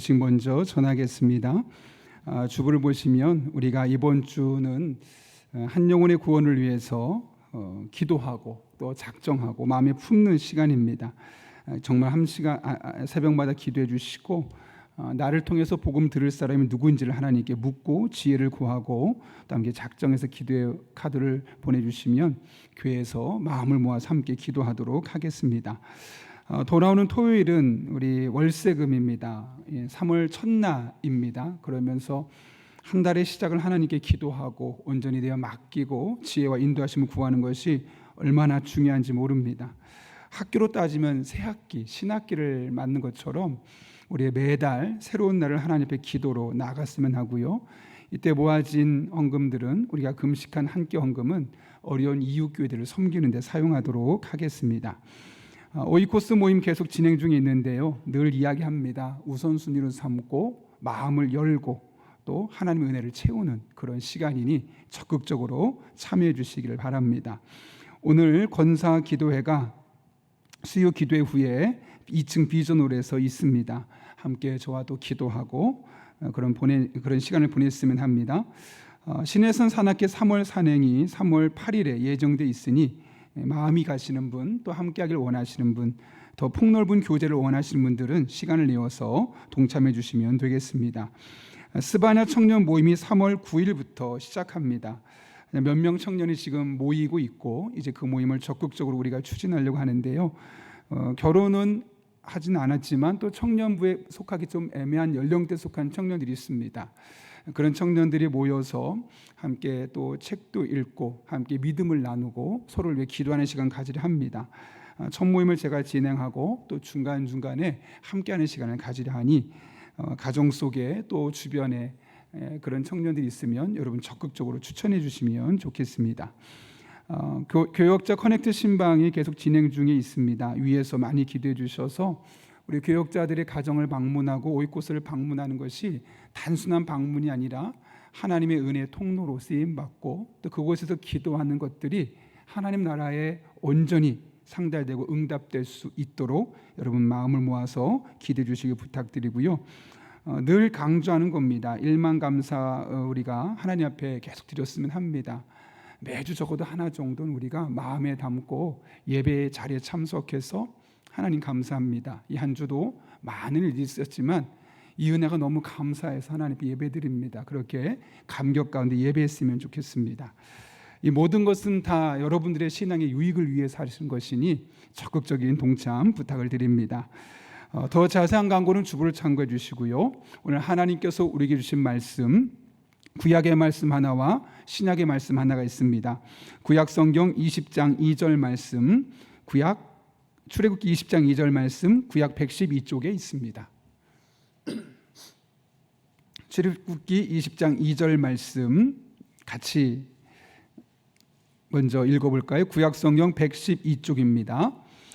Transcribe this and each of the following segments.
소식 먼저 전하겠습니다. 주부를 보시면 우리가 이번 주는 한 영혼의 구원을 위해서 기도하고 또 작정하고 마음에 품는 시간입니다. 정말 한 시간 새벽마다 기도해 주시고 나를 통해서 복음 들을 사람이 누구인지를 하나님께 묻고 지혜를 구하고 또 함께 작정해서 기도의 카드를 보내주시면 교회에서 마음을 모아서 함께 기도하도록 하겠습니다. 돌아오는 토요일은 우리 월세금입니다. 3월 첫날입니다. 그러면서 한 달의 시작을 하나님께 기도하고 온전히 되어 맡기고 지혜와 인도하심을 구하는 것이 얼마나 중요한지 모릅니다. 학교로 따지면 새학기, 신학기를 맞는 것처럼 우리의 매달 새로운 날을 하나님 앞에 기도로 나갔으면 하고요. 이때 모아진 헌금들은 우리가 금식한 한 끼 헌금은 어려운 이웃교회들을 섬기는 데 사용하도록 하겠습니다. 오이코스 모임 계속 진행 중에 있는데요. 늘 이야기합니다. 우선순위로 삼고 마음을 열고 또 하나님의 은혜를 채우는 그런 시간이니 적극적으로 참여해 주시기를 바랍니다. 오늘 권사 기도회가 수요 기도회 후에 2층 비전홀에서 있습니다. 함께 저와 또 기도하고 그런 시간을 보냈으면 합니다. 신해선 산악회 3월 산행이 3월 8일에 예정돼 있으니 마음이 가시는 분, 또 함께하길 원하시는 분, 더 폭넓은 교제를 원하시는 분들은 시간을 내어서 동참해 주시면 되겠습니다. 스바냐 청년 모임이 3월 9일부터 시작합니다. 몇 명 청년이 지금 모이고 있고 이제 그 모임을 적극적으로 우리가 추진하려고 하는데요. 결혼은 하진 않았지만 또 청년부에 속하기 좀 애매한 연령대에 속한 청년들이 있습니다. 그런 청년들이 모여서 함께 또 책도 읽고 함께 믿음을 나누고 서로를 위해 기도하는 시간 가지려 합니다. 첫 모임을 제가 진행하고 또 중간중간에 함께하는 시간을 가지려 하니 가정 속에 또 주변에 그런 청년들이 있으면 여러분 적극적으로 추천해 주시면 좋겠습니다. 교역자 커넥트 신방이 계속 진행 중에 있습니다. 위에서 많이 기도해 주셔서 우리 교역자들의 가정을 방문하고 오이코스를 방문하는 것이 단순한 방문이 아니라 하나님의 은혜의 통로로 쓰임받고 또 그곳에서 기도하는 것들이 하나님 나라에 온전히 상달되고 응답될 수 있도록 여러분 마음을 모아서 기도해 주시기 부탁드리고요. 늘 강조하는 겁니다. 일만 감사 우리가 하나님 앞에 계속 드렸으면 합니다. 매주 적어도 하나 정도는 우리가 마음에 담고 예배 자리에 참석해서 하나님 감사합니다. 이 한 주도 많은 일이 있었지만 이 은혜가 너무 감사해서 하나님께 예배드립니다. 그렇게 감격 가운데 예배했으면 좋겠습니다. 이 모든 것은 다 여러분들의 신앙의 유익을 위해서 하신 것이니 적극적인 동참 부탁을 드립니다. 더 자세한 광고는 주보를 참고해 주시고요. 오늘 하나님께서 우리에게 주신 말씀, 구약의 말씀 하나와 신약의 말씀 하나가 있습니다. 구약 성경 20장 2절 말씀, 출애굽기 20장 2절 말씀, 구약 112쪽에 있습니다. 출애굽기 20장 2절 말씀 같이 먼저 읽어볼까요? 구약 성경 112쪽입니다.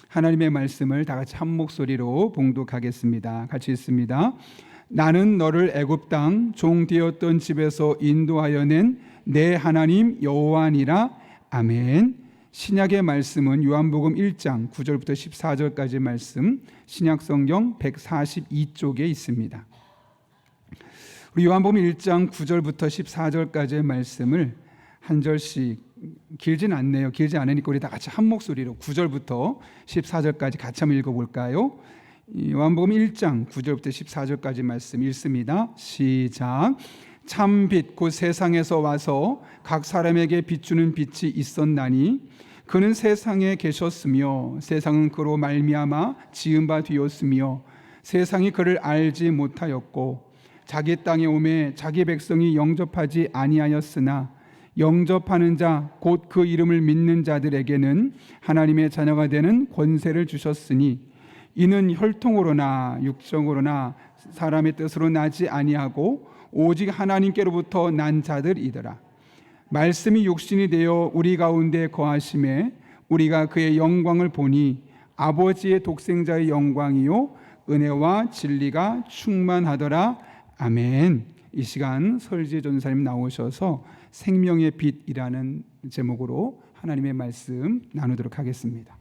하나님의 말씀을 다 같이 한 목소리로 봉독하겠습니다. 같이 읽습니다. 나는 너를 애굽 땅 종 되었던 집에서 인도하여 낸 내 하나님 여호와니라. 아멘. 신약의 말씀은 요한복음 1장 9절부터 14절까지 말씀, 신약 성경 142쪽에 있습니다. 우리 요한복음 1장 9절부터 14절까지의 말씀을 한 절씩, 길진 않네요. 길지 않으니까 우리 다 같이 한 목소리로 9절부터 14절까지 같이 한번 읽어볼까요? 요한복음 1장 9절부터 14절까지 말씀 읽습니다. 시작. 참 빛 곧 세상에서 와서 각 사람에게 비추는 빛이 있었나니 그는 세상에 계셨으며 세상은 그로 말미암아 지은 바 되었으며 세상이 그를 알지 못하였고 자기 땅에 오매 자기 백성이 영접하지 아니하였으나 영접하는 자 곧 그 이름을 믿는 자들에게는 하나님의 자녀가 되는 권세를 주셨으니 이는 혈통으로나 육정으로나 사람의 뜻으로 나지 아니하고 오직 하나님께로부터 난 자들이더라. 말씀이 육신이 되어 우리 가운데 거하심에 우리가 그의 영광을 보니 아버지의 독생자의 영광이요 은혜와 진리가 충만하더라. 아멘. 이 시간 설지혜 전사님 나오셔서 생명의 빛이라는 제목으로 하나님의 말씀 나누도록 하겠습니다.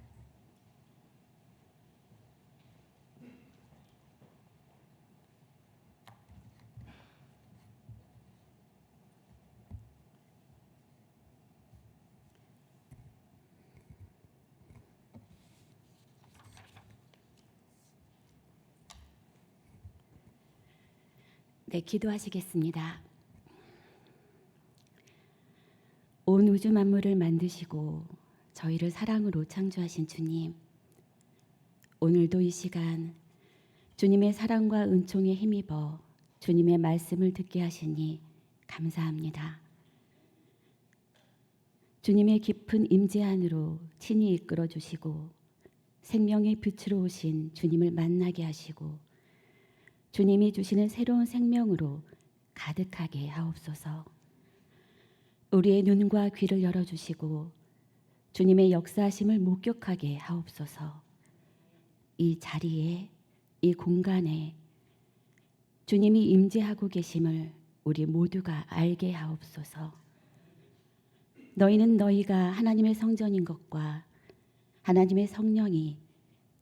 네, 기도하시겠습니다. 온 우주 만물을 만드시고 저희를 사랑으로 창조하신 주님, 오늘도 이 시간 주님의 사랑과 은총에 힘입어 주님의 말씀을 듣게 하시니 감사합니다. 주님의 깊은 임재 안으로 친히 이끌어 주시고 생명의 빛으로 오신 주님을 만나게 하시고 주님이 주시는 새로운 생명으로 가득하게 하옵소서. 우리의 눈과 귀를 열어주시고 주님의 역사하심을 목격하게 하옵소서. 이 자리에, 이 공간에 주님이 임재하고 계심을 우리 모두가 알게 하옵소서. 너희는 너희가 하나님의 성전인 것과 하나님의 성령이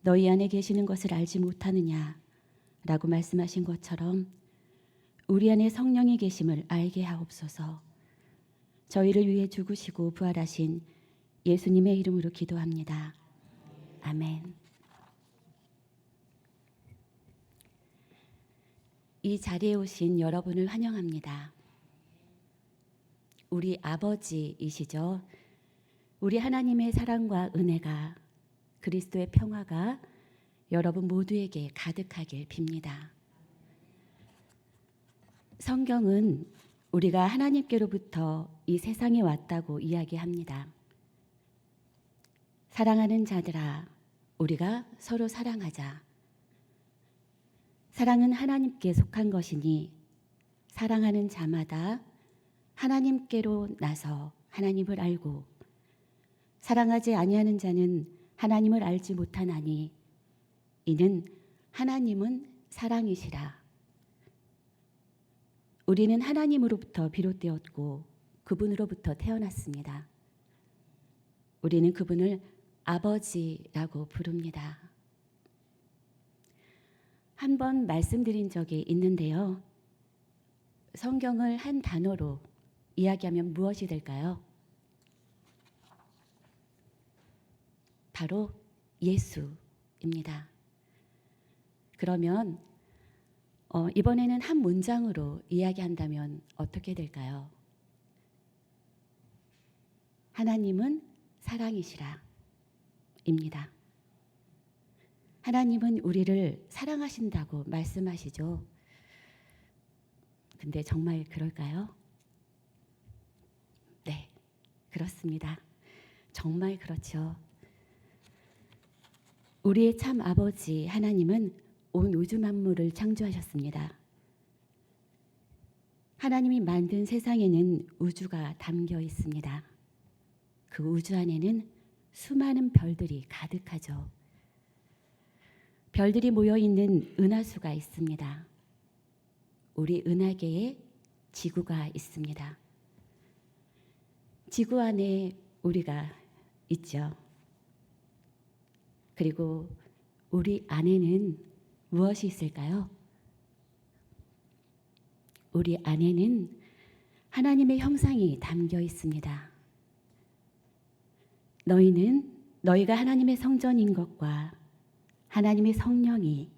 너희 안에 계시는 것을 알지 못하느냐 라고 말씀하신 것처럼 우리 안에 성령이 계심을 알게 하옵소서. 저희를 위해 죽으시고 부활하신 예수님의 이름으로 기도합니다. 아멘. 이 자리에 오신 여러분을 환영합니다. 우리 아버지이시죠. 우리 하나님의 사랑과 은혜가, 그리스도의 평화가 여러분 모두에게 가득하길 빕니다. 성경은 우리가 하나님께로부터 이 세상에 왔다고 이야기합니다. 사랑하는 자들아, 우리가 서로 사랑하자. 사랑은 하나님께 속한 것이니 사랑하는 자마다 하나님께로 나서 하나님을 알고 사랑하지 아니하는 자는 하나님을 알지 못하나니 이는 하나님은 사랑이시라. 우리는 하나님으로부터 비롯되었고 그분으로부터 태어났습니다. 우리는 그분을 아버지라고 부릅니다. 한 번 말씀드린 적이 있는데요. 성경을 한 단어로 이야기하면 무엇이 될까요? 바로 예수입니다. 그러면 이번에는 한 문장으로 이야기한다면 어떻게 될까요? 하나님은 사랑이시라 입니다. 하나님은 우리를 사랑하신다고 말씀하시죠. 근데 정말 그럴까요? 네, 그렇습니다. 정말 그렇죠. 우리의 참 아버지 하나님은 온 우주 만물을 창조하셨습니다. 하나님이 만든 세상에는 우주가 담겨 있습니다. 그 우주 안에는 수많은 별들이 가득하죠. 별들이 모여 있는 은하수가 있습니다. 우리 은하계에 지구가 있습니다. 지구 안에 우리가 있죠. 그리고 우리 안에는 무엇이 있을까요? 우리 안에는 하나님의 형상이 담겨 있습니다. 너희가 하나님의 성전인 것과 하나님의 성령이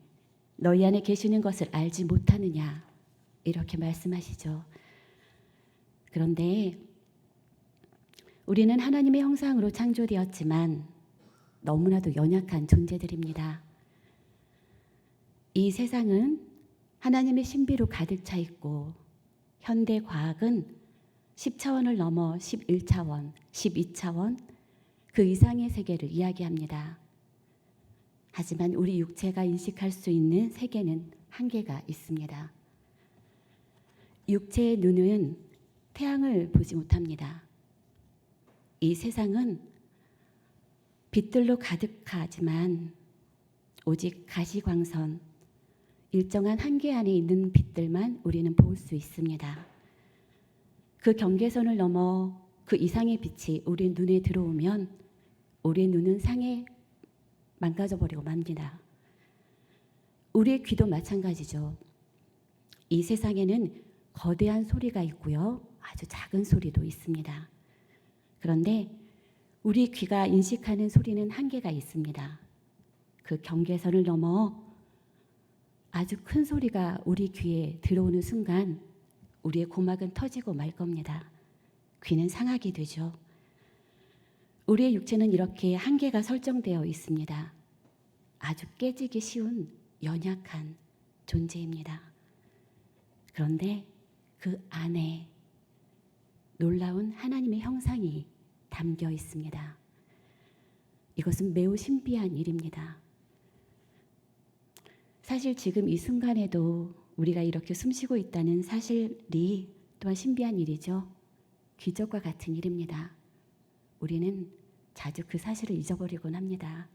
너희 안에 계시는 것을 알지 못하느냐 이렇게 말씀하시죠. 그런데 우리는 하나님의 형상으로 창조되었지만 너무나도 연약한 존재들입니다. 이 세상은 하나님의 신비로 가득 차 있고 현대 과학은 10차원을 넘어 11차원, 12차원 그 이상의 세계를 이야기합니다. 하지만 우리 육체가 인식할 수 있는 세계는 한계가 있습니다. 육체의 눈은 태양을 보지 못합니다. 이 세상은 빛들로 가득하지만 오직 가시광선, 일정한 한계 안에 있는 빛들만 우리는 볼 수 있습니다. 그 경계선을 넘어 그 이상의 빛이 우리 눈에 들어오면 우리 눈은 상해 망가져버리고 맙니다. 우리의 귀도 마찬가지죠. 이 세상에는 거대한 소리가 있고요. 아주 작은 소리도 있습니다. 그런데 우리 귀가 인식하는 소리는 한계가 있습니다. 그 경계선을 넘어 아주 큰 소리가 우리 귀에 들어오는 순간 우리의 고막은 터지고 말 겁니다. 귀는 상하게 되죠. 우리의 육체는 이렇게 한계가 설정되어 있습니다. 아주 깨지기 쉬운 연약한 존재입니다. 그런데 그 안에 놀라운 하나님의 형상이 담겨 있습니다. 이것은 매우 신비한 일입니다. 사실 지금 이 순간에도 우리가 이렇게 숨쉬고 있다는 사실이 또한 신비한 일이죠. 기적과 같은 일입니다. 우리는 자주 그 사실을 잊어버리곤 합니다.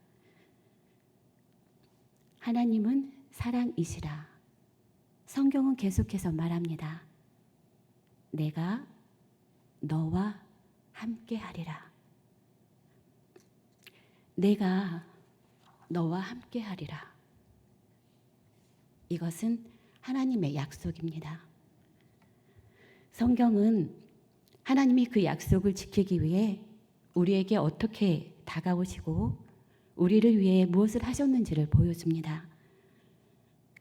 하나님은 사랑이시라. 성경은 계속해서 말합니다. 내가 너와 함께하리라. 내가 너와 함께하리라. 이것은 하나님의 약속입니다. 성경은 하나님이 그 약속을 지키기 위해 우리에게 어떻게 다가오시고 우리를 위해 무엇을 하셨는지를 보여줍니다.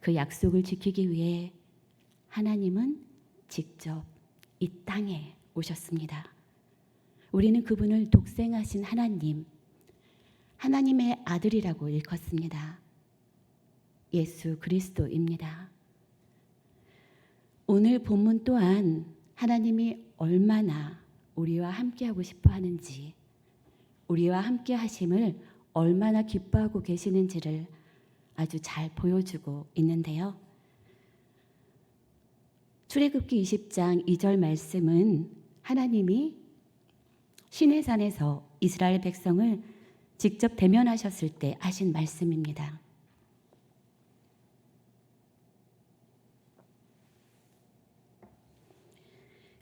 그 약속을 지키기 위해 하나님은 직접 이 땅에 오셨습니다. 우리는 그분을 독생하신 하나님, 하나님의 아들이라고 일컫습니다. 예수 그리스도입니다. 오늘 본문 또한 하나님이 얼마나 우리와 함께하고 싶어 하는지, 우리와 함께 하심을 얼마나 기뻐하고 계시는지를 아주 잘 보여주고 있는데요. 출애굽기 20장 2절 말씀은 하나님이 시내산에서 이스라엘 백성을 직접 대면하셨을 때 하신 말씀입니다.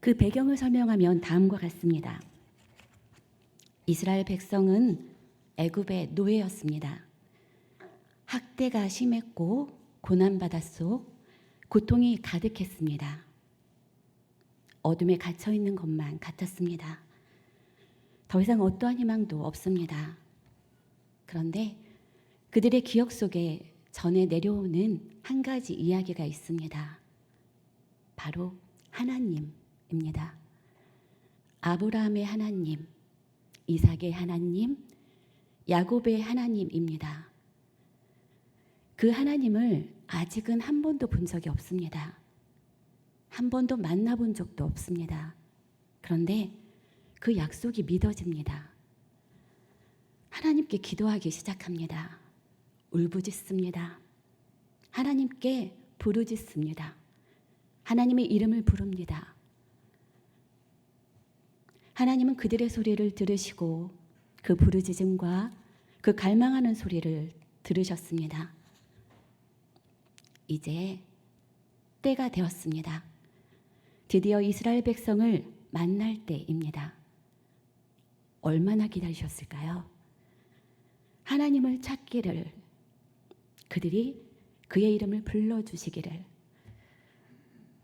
그 배경을 설명하면 다음과 같습니다. 이스라엘 백성은 애굽의 노예였습니다. 학대가 심했고 고난바닷속 고통이 가득했습니다. 어둠에 갇혀 있는 것만 같았습니다. 더 이상 어떠한 희망도 없습니다. 그런데 그들의 기억 속에 전해 내려오는 한 가지 이야기가 있습니다. 바로 하나님입니다. 아브라함의 하나님, 이삭의 하나님, 야곱의 하나님입니다. 그 하나님을 아직은 한 번도 본 적이 없습니다. 한 번도 만나본 적도 없습니다. 그런데 그 약속이 믿어집니다. 하나님께 기도하기 시작합니다. 울부짖습니다. 하나님께 부르짖습니다. 하나님의 이름을 부릅니다. 하나님은 그들의 소리를 들으시고 그 부르짖음과 그 갈망하는 소리를 들으셨습니다. 이제 때가 되었습니다. 드디어 이스라엘 백성을 만날 때입니다. 얼마나 기다리셨을까요? 하나님을 찾기를, 그들이 그의 이름을 불러주시기를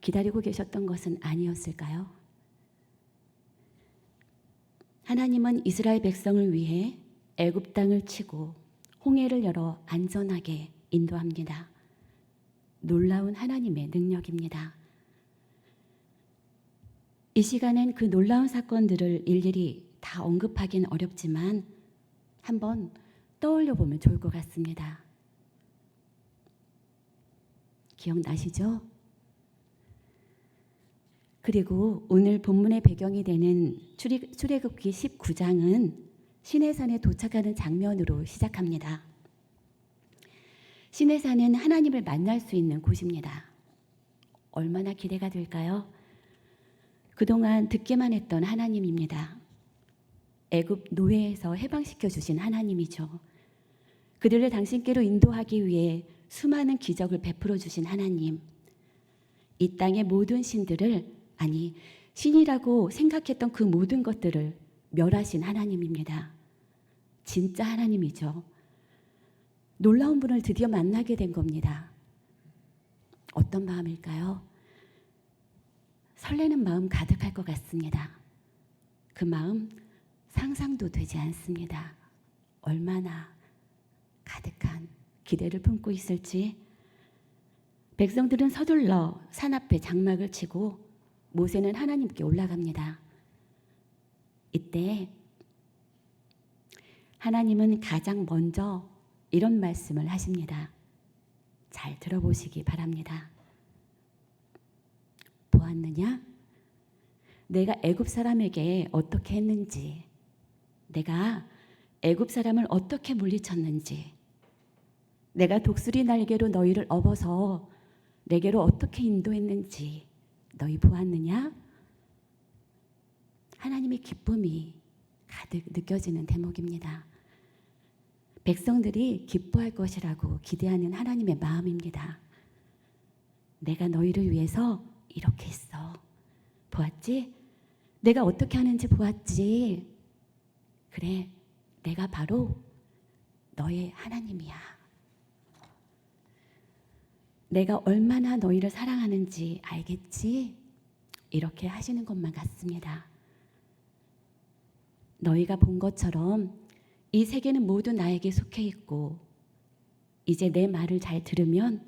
기다리고 계셨던 것은 아니었을까요? 하나님은 이스라엘 백성을 위해 애굽 땅을 치고 홍해를 열어 안전하게 인도합니다. 놀라운 하나님의 능력입니다. 이 시간엔 그 놀라운 사건들을 일일이 다 언급하긴 어렵지만 한번 떠올려 보면 좋을 것 같습니다. 기억나시죠? 그리고 오늘 본문의 배경이 되는 출애굽기 19장은 시내산에 도착하는 장면으로 시작합니다. 시내산은 하나님을 만날 수 있는 곳입니다. 얼마나 기대가 될까요? 그동안 듣기만 했던 하나님입니다. 애굽 노예에서 해방시켜 주신 하나님이죠. 그들을 당신께로 인도하기 위해 수많은 기적을 베풀어 주신 하나님. 이 땅의 모든 신들을, 아니 신이라고 생각했던 그 모든 것들을 멸하신 하나님입니다. 진짜 하나님이죠. 놀라운 분을 드디어 만나게 된 겁니다. 어떤 마음일까요? 설레는 마음 가득할 것 같습니다. 그 마음 상상도 되지 않습니다. 얼마나 가득한 기대를 품고 있을지. 백성들은 서둘러 산 앞에 장막을 치고 모세는 하나님께 올라갑니다. 이때 하나님은 가장 먼저 이런 말씀을 하십니다. 잘 들어보시기 바랍니다. 보았느냐? 내가 애굽 사람에게 어떻게 했는지, 내가 애굽 사람을 어떻게 물리쳤는지, 내가 독수리 날개로 너희를 업어서 내게로 어떻게 인도했는지 너희 보았느냐? 하나님의 기쁨이 가득 느껴지는 대목입니다. 백성들이 기뻐할 것이라고 기대하는 하나님의 마음입니다. 내가 너희를 위해서 이렇게 했어. 보았지? 내가 어떻게 하는지 보았지? 그래, 내가 바로 너의 하나님이야. 내가 얼마나 너희를 사랑하는지 알겠지? 이렇게 하시는 것만 같습니다. 너희가 본 것처럼 이 세계는 모두 나에게 속해 있고, 이제 내 말을 잘 들으면,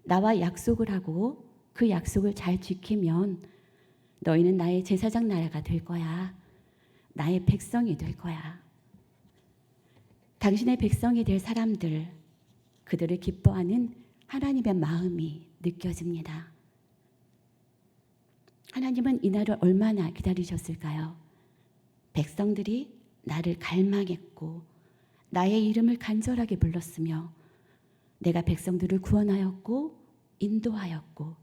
나와 약속을 하고 그 약속을 잘 지키면 너희는 나의 제사장 나라가 될 거야. 나의 백성이 될 거야. 당신의 백성이 될 사람들, 그들을 기뻐하는 하나님의 마음이 느껴집니다. 하나님은 이날을 얼마나 기다리셨을까요? 백성들이 나를 갈망했고 나의 이름을 간절하게 불렀으며 내가 백성들을 구원하였고 인도하였고,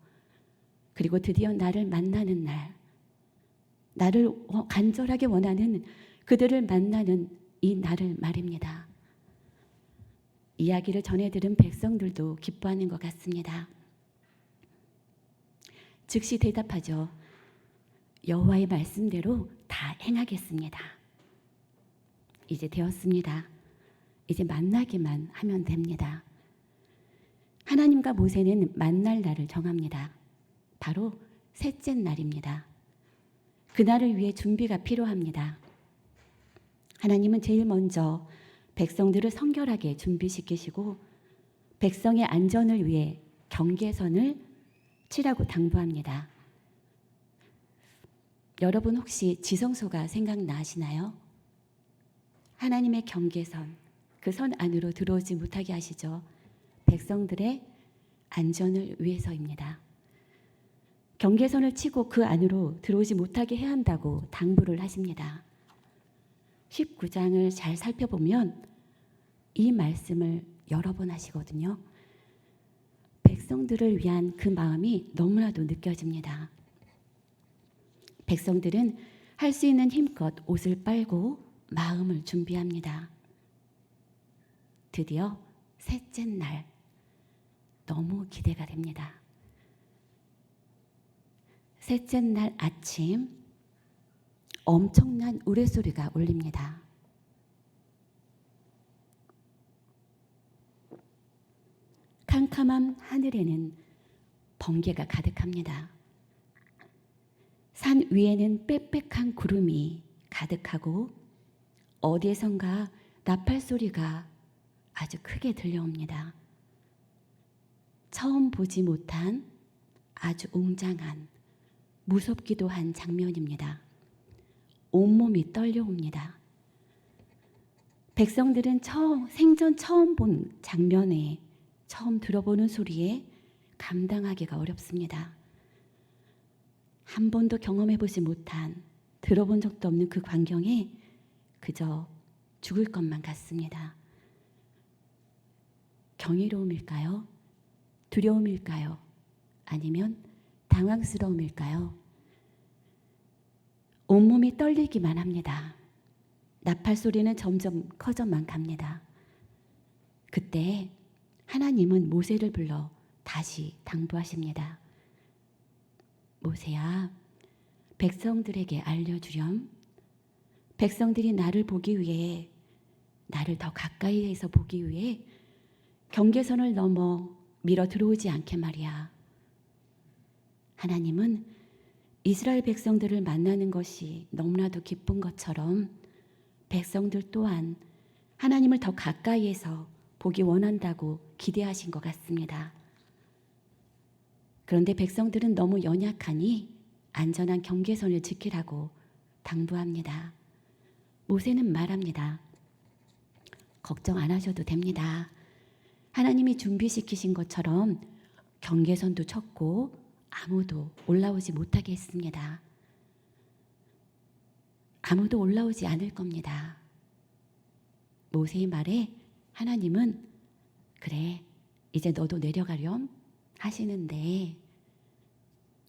그리고 드디어 나를 만나는 날, 나를 간절하게 원하는 그들을 만나는 이 날을 말입니다. 이야기를 전해 들은 백성들도 기뻐하는 것 같습니다. 즉시 대답하죠. 여호와의 말씀대로 다 행하겠습니다. 이제 되었습니다. 이제 만나기만 하면 됩니다. 하나님과 모세는 만날 날을 정합니다. 바로 셋째 날입니다. 그날을 위해 준비가 필요합니다. 하나님은 제일 먼저 백성들을 성결하게 준비시키시고 백성의 안전을 위해 경계선을 치라고 당부합니다. 여러분 혹시 지성소가 생각나시나요? 하나님의 경계선, 그 선 안으로 들어오지 못하게 하시죠. 백성들의 안전을 위해서입니다. 경계선을 치고 그 안으로 들어오지 못하게 해야 한다고 당부를 하십니다. 19장을 잘 살펴보면 이 말씀을 여러 번 하시거든요. 백성들을 위한 그 마음이 너무나도 느껴집니다. 백성들은 할 수 있는 힘껏 옷을 빨고 마음을 준비합니다. 드디어 셋째 날, 너무 기대가 됩니다. 셋째 날 아침, 엄청난 우레소리가 울립니다. 캄캄한 하늘에는 번개가 가득합니다. 산 위에는 빽빽한 구름이 가득하고 어디에선가 나팔 소리가 아주 크게 들려옵니다. 처음 보지 못한 아주 웅장한, 무섭기도 한 장면입니다. 온몸이 떨려옵니다. 백성들은 생전 처음 본 장면에, 처음 들어보는 소리에 감당하기가 어렵습니다. 한 번도 경험해보지 못한, 들어본 적도 없는 그 광경에 그저 죽을 것만 같습니다. 경이로움일까요? 두려움일까요? 아니면 당황스러움일까요? 온몸이 떨리기만 합니다. 나팔 소리는 점점 커져만 갑니다. 그때 하나님은 모세를 불러 다시 당부하십니다. 모세야, 백성들에게 알려주렴. 백성들이 나를 보기 위해, 나를 더 가까이에서 보기 위해 경계선을 넘어 밀어 들어오지 않게 말이야. 하나님은 이스라엘 백성들을 만나는 것이 너무나도 기쁜 것처럼 백성들 또한 하나님을 더 가까이에서 보기 원한다고 기대하신 것 같습니다. 그런데 백성들은 너무 연약하니 안전한 경계선을 지키라고 당부합니다. 모세는 말합니다. 걱정 안 하셔도 됩니다. 하나님이 준비시키신 것처럼 경계선도 쳤고 아무도 올라오지 못하게 했습니다. 아무도 올라오지 않을 겁니다. 모세의 말에 하나님은 그래, 이제 너도 내려가렴 하시는데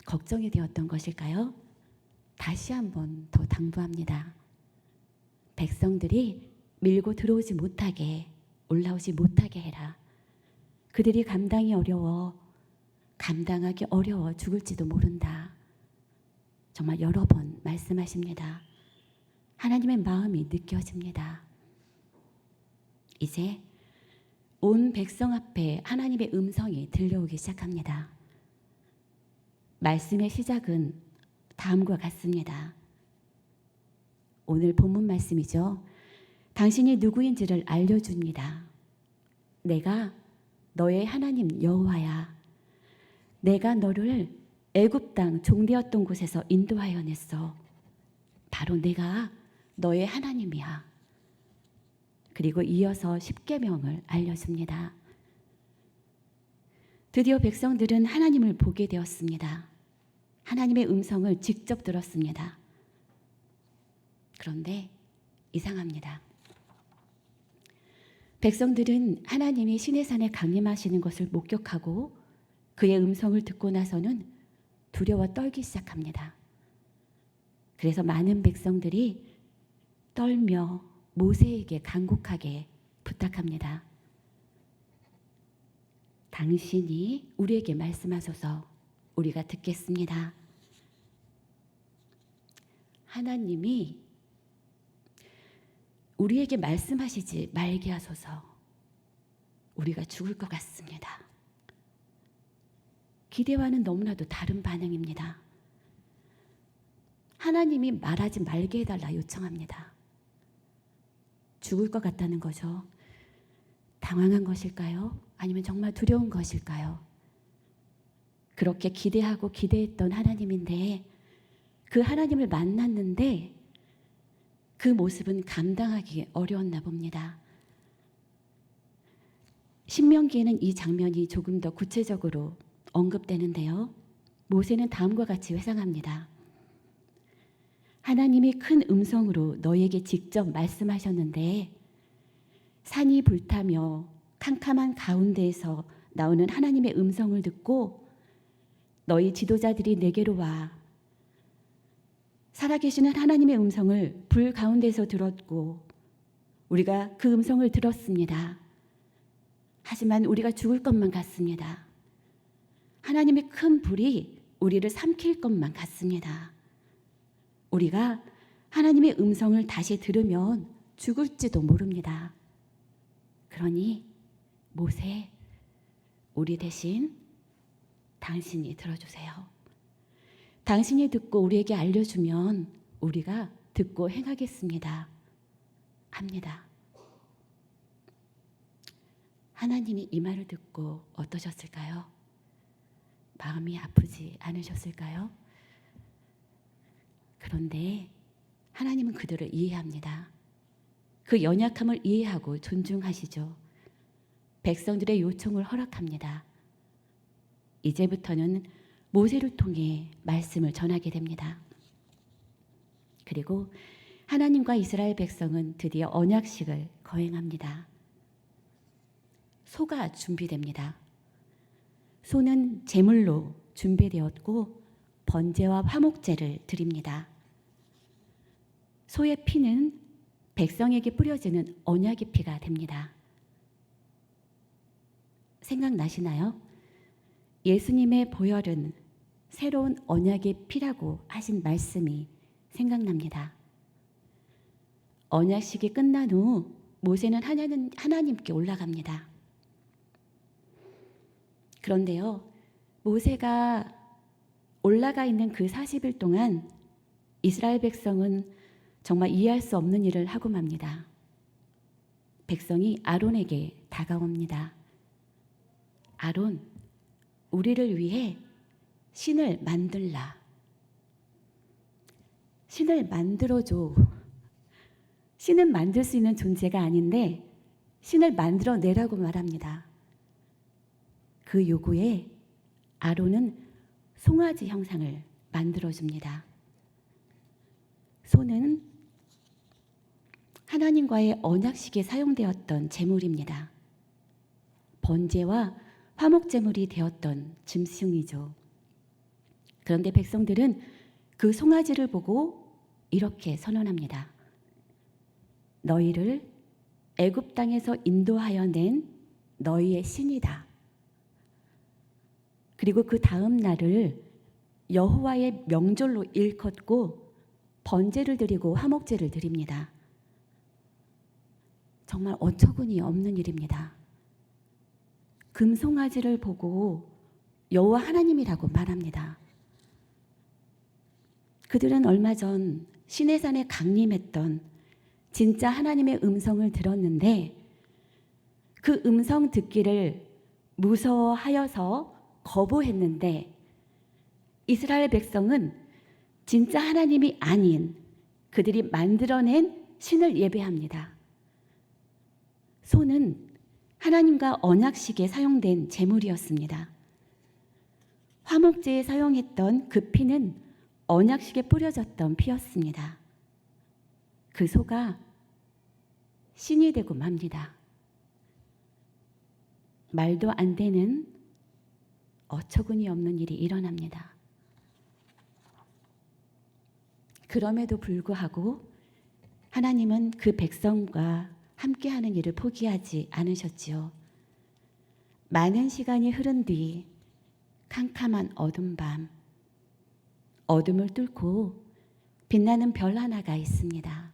걱정이 되었던 것일까요? 다시 한번 더 당부합니다. 백성들이 밀고 들어오지 못하게, 올라오지 못하게 해라. 그들이 감당하기 어려워 죽을지도 모른다. 정말 여러 번 말씀하십니다. 하나님의 마음이 느껴집니다. 이제 온 백성 앞에 하나님의 음성이 들려오기 시작합니다. 말씀의 시작은 다음과 같습니다. 오늘 본문 말씀이죠. 당신이 누구인지를 알려줍니다. 내가 너의 하나님 여호와야. 내가 너를 애굽 땅 종되었던 곳에서 인도하여 냈어. 바로 내가 너의 하나님이야. 그리고 이어서 십계명을 알려줍니다. 드디어 백성들은 하나님을 보게 되었습니다. 하나님의 음성을 직접 들었습니다. 그런데 이상합니다. 백성들은 하나님이 시내산에 강림하시는 것을 목격하고 그의 음성을 듣고 나서는 두려워 떨기 시작합니다. 그래서 많은 백성들이 떨며 모세에게 간곡하게 부탁합니다. 당신이 우리에게 말씀하소서. 우리가 듣겠습니다. 하나님이 우리에게 말씀하시지 말게 하소서. 우리가 죽을 것 같습니다. 기대와는 너무나도 다른 반응입니다. 하나님이 말하지 말게 해달라 요청합니다. 죽을 것 같다는 거죠. 당황한 것일까요? 아니면 정말 두려운 것일까요? 그렇게 기대하고 기대했던 하나님인데 그 하나님을 만났는데 그 모습은 감당하기 어려웠나 봅니다. 신명기에는 이 장면이 조금 더 구체적으로 언급되는데요. 모세는 다음과 같이 회상합니다. 하나님이 큰 음성으로 너에게 직접 말씀하셨는데 산이 불타며 캄캄한 가운데에서 나오는 하나님의 음성을 듣고 너희 지도자들이 내게로 와 살아계시는 하나님의 음성을 불 가운데서 들었고 우리가 그 음성을 들었습니다. 하지만 우리가 죽을 것만 같습니다. 하나님의 큰 불이 우리를 삼킬 것만 같습니다. 우리가 하나님의 음성을 다시 들으면 죽을지도 모릅니다. 그러니 모세, 우리 대신 당신이 들어주세요. 당신이 듣고 우리에게 알려주면 우리가 듣고 행하겠습니다. 합니다. 하나님이 이 말을 듣고 어떠셨을까요? 마음이 아프지 않으셨을까요? 그런데 하나님은 그들을 이해합니다. 그 연약함을 이해하고 존중하시죠. 백성들의 요청을 허락합니다. 이제부터는 모세를 통해 말씀을 전하게 됩니다. 그리고 하나님과 이스라엘 백성은 드디어 언약식을 거행합니다. 소가 준비됩니다. 소는 제물로 준비되었고 번제와 화목제를 드립니다. 소의 피는 백성에게 뿌려지는 언약의 피가 됩니다. 생각나시나요? 예수님의 보혈은 새로운 언약의 피라고 하신 말씀이 생각납니다. 언약식이 끝난 후 모세는 하나님께 올라갑니다. 그런데요, 모세가 올라가 있는 그 40일 동안 이스라엘 백성은 정말 이해할 수 없는 일을 하고 맙니다. 백성이 아론에게 다가옵니다. 아론, 우리를 위해 신을 만들라. 신을 만들어줘. 신은 만들 수 있는 존재가 아닌데 신을 만들어내라고 말합니다. 그 요구에 아론은 송아지 형상을 만들어줍니다. 소는 하나님과의 언약식에 사용되었던 제물입니다. 번제와 화목제물이 되었던 짐승이죠. 그런데 백성들은 그 송아지를 보고 이렇게 선언합니다. 너희를 애굽 땅에서 인도하여 낸 너희의 신이다. 그리고 그 다음 날을 여호와의 명절로 일컫고 번제를 드리고 화목제를 드립니다. 정말 어처구니 없는 일입니다. 금송아지를 보고 여호와 하나님이라고 말합니다. 그들은 얼마 전 시내산에 강림했던 진짜 하나님의 음성을 들었는데 그 음성 듣기를 무서워하여서 거부했는데 이스라엘 백성은 진짜 하나님이 아닌 그들이 만들어낸 신을 예배합니다. 소는 하나님과 언약식에 사용된 제물이었습니다. 화목제에 사용했던 그 피는 언약식에 뿌려졌던 피였습니다. 그 소가 신이 되고 맙니다. 말도 안 되는 어처구니 없는 일이 일어납니다. 그럼에도 불구하고 하나님은 그 백성과 함께하는 일을 포기하지 않으셨지요. 많은 시간이 흐른 뒤 캄캄한 어둠 밤, 어둠을 뚫고 빛나는 별 하나가 있습니다.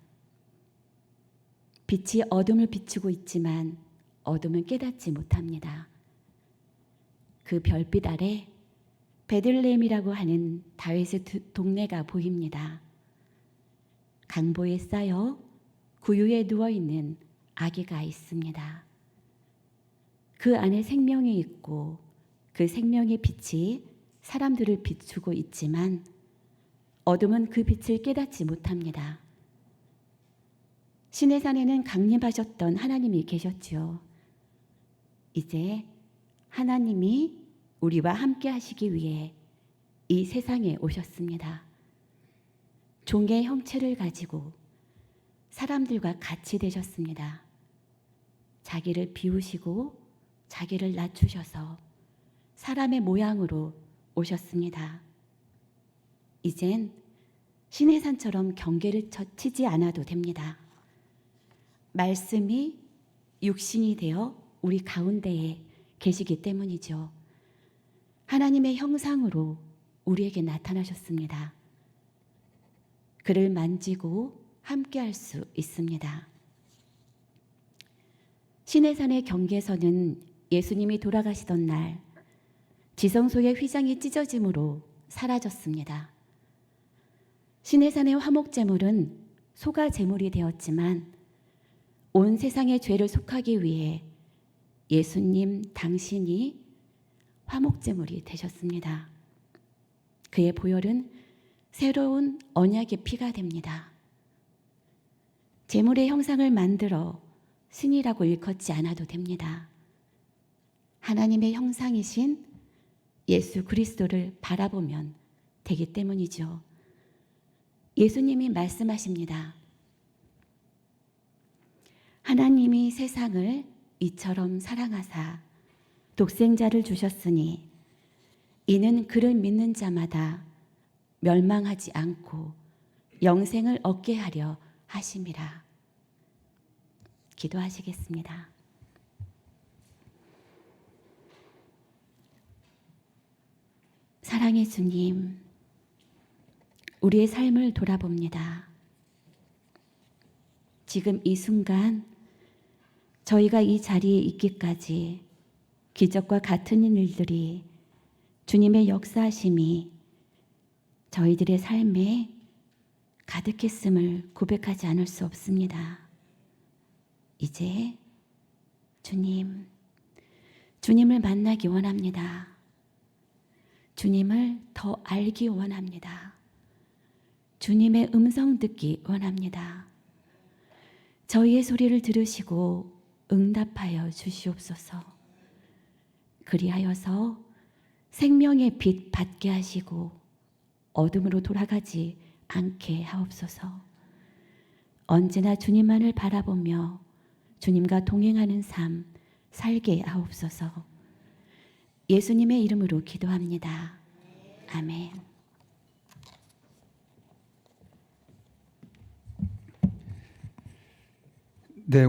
빛이 어둠을 비추고 있지만 어둠은 깨닫지 못합니다. 그 별빛 아래 베들레헴이라고 하는 다윗의 동네가 보입니다. 강보에 쌓여 구유에 누워있는 아기가 있습니다. 그 안에 생명이 있고 그 생명의 빛이 사람들을 비추고 있지만 어둠은 그 빛을 깨닫지 못합니다. 시내산에는 강림하셨던 하나님이 계셨지요. 이제 하나님이 우리와 함께 하시기 위해 이 세상에 오셨습니다. 종의 형체를 가지고 사람들과 같이 되셨습니다. 자기를 비우시고 자기를 낮추셔서 사람의 모양으로 오셨습니다. 이젠 시내산처럼 경계를 치지 않아도 됩니다. 말씀이 육신이 되어 우리 가운데에 계시기 때문이죠. 하나님의 형상으로 우리에게 나타나셨습니다. 그를 만지고 함께할 수 있습니다. 시내산의 경계선은 예수님이 돌아가시던 날 지성소의 휘장이 찢어짐으로 사라졌습니다. 시내산의 화목제물은 소가 제물이 되었지만 온 세상의 죄를 속하기 위해 예수님 당신이 화목제물이 되셨습니다. 그의 보혈은 새로운 언약의 피가 됩니다. 제물의 형상을 만들어 신이라고 일컫지 않아도 됩니다. 하나님의 형상이신 예수 그리스도를 바라보면 되기 때문이죠. 예수님이 말씀하십니다. 하나님이 세상을 이처럼 사랑하사 독생자를 주셨으니 이는 그를 믿는 자마다 멸망하지 않고 영생을 얻게 하려 하심이라. 기도하시겠습니다. 사랑의 주님, 우리의 삶을 돌아봅니다. 지금 이 순간 저희가 이 자리에 있기까지 기적과 같은 일들이 주님의 역사하심이 저희들의 삶에 가득했음을 고백하지 않을 수 없습니다. 이제 주님을 만나기 원합니다. 주님을 더 알기 원합니다. 주님의 음성 듣기 원합니다. 저희의 소리를 들으시고 응답하여 주시옵소서. 그리하여서 생명의 빛 받게 하시고 어둠으로 돌아가지 않게 하옵소서. 언제나 주님만을 바라보며 주님과 동행하는 삶 살게 하옵소서. 예수님의 이름으로 기도합니다. 아멘. 네.